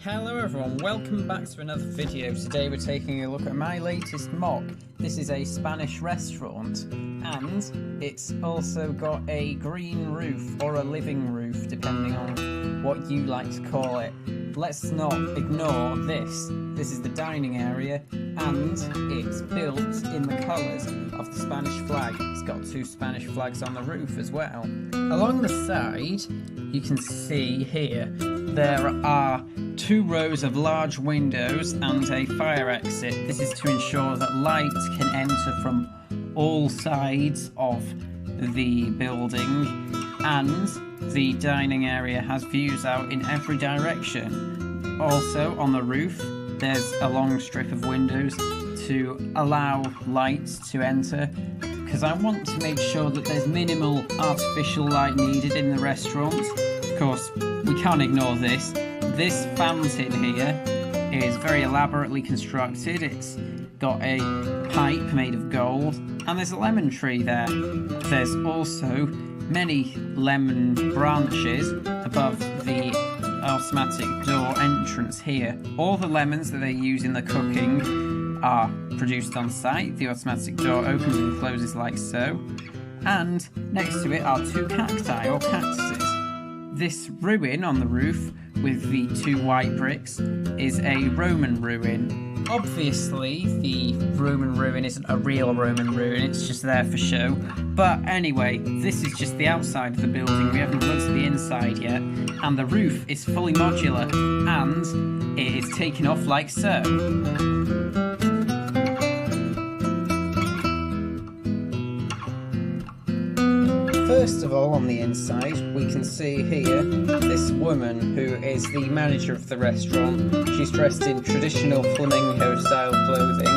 Hello everyone, welcome back to another video. Today we're taking a look at my latest MOC. This is a Spanish restaurant and it's also got a green roof or a living roof depending on what you like to call it. Let's not ignore this. This is the dining area and it's built in the colours of the Spanish flag. It's got two Spanish flags on the roof as well. Along the side you can see here there are two rows of large windows and a fire exit. This is to ensure that light can enter from all sides of the building, and the dining area has views out in every direction. Also on the roof there's a long strip of windows to allow light to enter, because I want to make sure that there's minimal artificial light needed in the restaurant. Of course, we can't ignore this. This fountain here is very elaborately constructed. It's got a pipe made of gold and there's a lemon tree there. There's also many lemon branches above the automatic door entrance here. All the lemons that they use in the cooking are produced on site. The automatic door opens and closes like so. And next to it are two cacti or cactuses. This ruin on the roof with the two white bricks is a Roman ruin. Obviously the Roman ruin isn't a real Roman ruin, it's just there for show. But anyway, this is just the outside of the building. We haven't looked at the inside yet, and the roof is fully modular and it is taken off like so. First of all, on the inside, we can see here this woman who is the manager of the restaurant. She's dressed in traditional flamenco style clothing.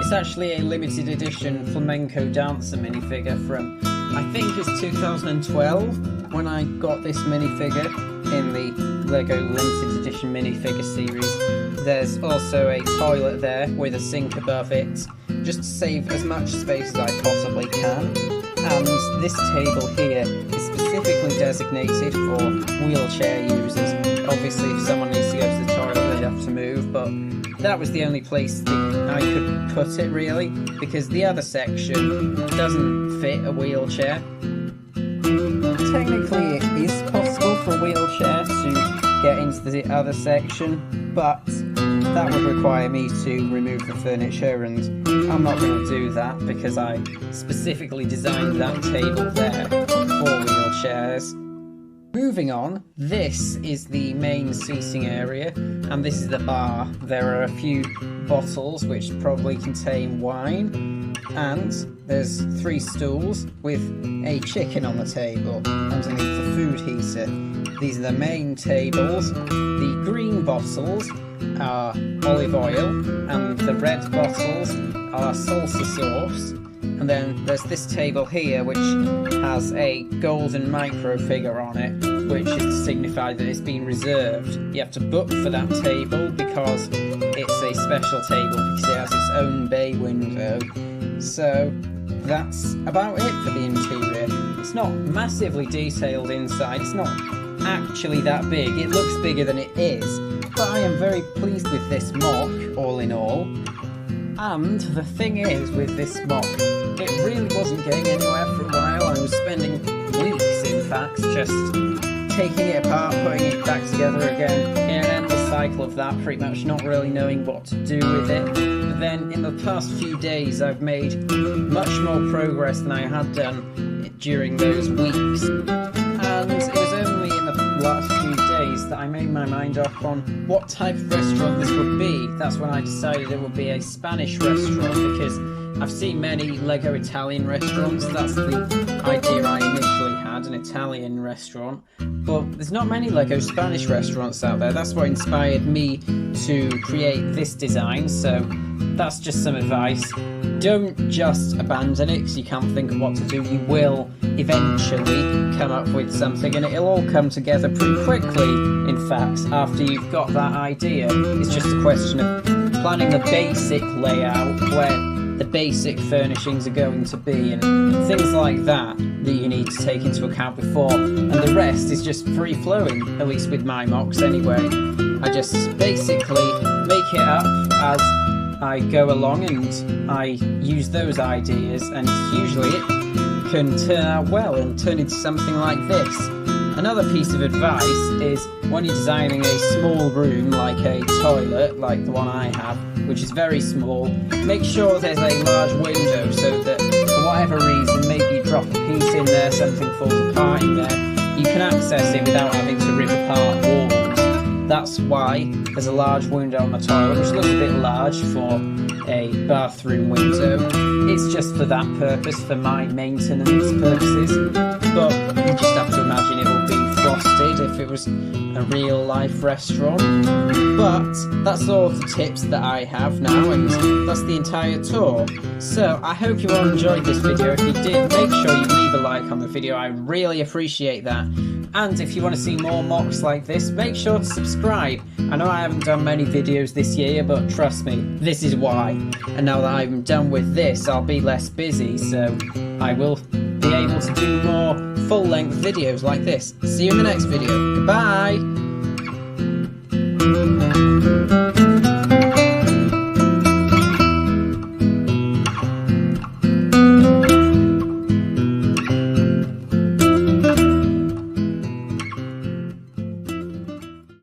It's actually a limited edition flamenco dancer minifigure from, I think it's 2012, when I got this minifigure in the Lego limited edition minifigure series. There's also a toilet there with a sink above it, just to save as much space as I possibly can. And this table here is specifically designated for wheelchair users. Obviously if someone needs to go to the toilet they'd have to move, but that was the only place that I could put it really, because the other section doesn't fit a wheelchair. Technically it is possible for a wheelchair to get into the other section, but that would require me to remove the furniture, and I'm not going to do that because I specifically designed that table there for wheelchairs. Moving on, this is the main seating area and this is the bar. There are a few bottles which probably contain wine, and there's 3 stools with a chicken on the table underneath the food heater. These are the main tables. The green bottles are olive oil and the red bottles are salsa sauce. And then there's this table here which has a golden micro figure on it, which is to signify that it's been reserved. You have to book for that table because it's a special table because it has its own bay window. So that's about it for the interior. It's not massively detailed inside, it's not actually that big. It looks bigger than it is, but I am very pleased with this MOC all in all. And the thing is with this MOC, it really wasn't getting anywhere for a while. I was spending weeks in fact just taking it apart, putting it back together again in an endless cycle of that, pretty much not really knowing what to do with it. But then in the past few days I've made much more progress than I had done during those weeks, and it was only in the last few days that I made my mind up on what type of restaurant this would be. That's when I decided it would be a Spanish restaurant, because I've seen many Lego Italian restaurants. That's the idea I initially had, an Italian restaurant. But there's not many Lego Spanish restaurants out there. That's what inspired me to create this design, so that's just some advice. Don't just abandon it because you can't think of what to do. You will eventually come up with something, and it'll all come together pretty quickly, in fact, after you've got that idea. It's just a question of planning the basic layout, where the basic furnishings are going to be, and things like that you need to take into account before, and the rest is just free-flowing, at least with my MOCs anyway. I just basically make it up as I go along and I use those ideas, and usually it can turn out well and turn into something like this. Another piece of advice is when you're designing a small room like a toilet, like the one I have, which is very small, make sure there's a large window so that for whatever reason, maybe you drop a piece in there, something falls apart in there, you can access it without having to rip apart walls. That's why there's a large window on the toilet, which looks a bit large for a bathroom window. It's just for that purpose, for my maintenance purposes, but you just have to imagine it will be frosted if it was a real life restaurant. But that's all of the tips that I have now, and that's the entire tour. So I hope you all enjoyed this video. If you did, make sure you leave a like on the video, I really appreciate that. And if you want to see more MOCs like this, make sure to subscribe. I know I haven't done many videos this year, but trust me, this is why. And now that I'm done with this, I'll be less busy, so I will be able to do more full-length videos like this. See you in the next video. Goodbye!